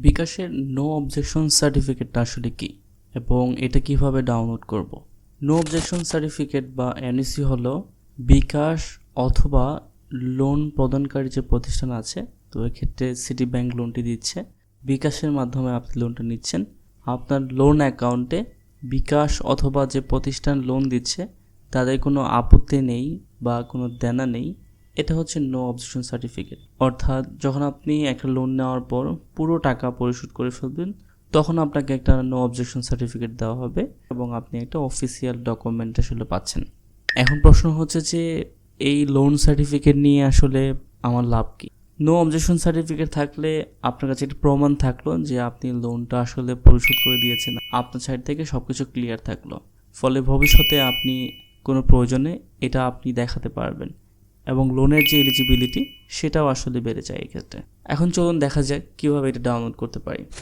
বিকাশের no objection সার্টিফিকেটটা আসলে কি এবং এটা কিভাবে ডাউনলোড করব। নো অবজেকশন সার্টিফিকেট বা এনওসি হলো বিকাশ অথবা লোন প্রদানকারী যে প্রতিষ্ঠান আছে, তো এক্ষেত্রে সিটি ব্যাংক লোনটি দিচ্ছে, বিকাশের মাধ্যমে আপনি লোনটা নিচ্ছেন। আপনার লোন অ্যাকাউন্টে বিকাশ অথবা যে প্রতিষ্ঠান লোন দিচ্ছে তাদের কোনো আপত্তি নেই বা কোনো দেনা নেই, এটা হচ্ছে নো অবজেকশন সার্টিফিকেট। অর্থাৎ যখন আপনি একটা লোন নেওয়ার পর পুরো টাকা পরিশোধ করে ফেলবেন, তখন আপনাকে একটা নো অবজেকশন সার্টিফিকেট দেওয়া হবে এবং আপনি একটা অফিসিয়াল ডকুমেন্ট আসলে পাচ্ছেন। এখন প্রশ্ন হচ্ছে যে এই লোন সার্টিফিকেট নিয়ে আসলে আমার লাভ কি? নো অবজেকশন সার্টিফিকেট থাকলে আপনার কাছে একটা প্রমাণ থাকলো যে আপনি লোনটা আসলে পরিশোধ করে দিয়েছেন, আপনার সাইড থেকে সব কিছু ক্লিয়ার থাকলো, ফলে ভবিষ্যতে আপনি কোনো প্রয়োজনে এটা আপনি দেখাতে পারবেন এবং লোনের যে এলিজিবিলিটি সেটাও আসলে বেড়ে যায় এক্ষেত্রে। এখন চলুন দেখা যাক কীভাবে এটা ডাউনলোড করতে পারি।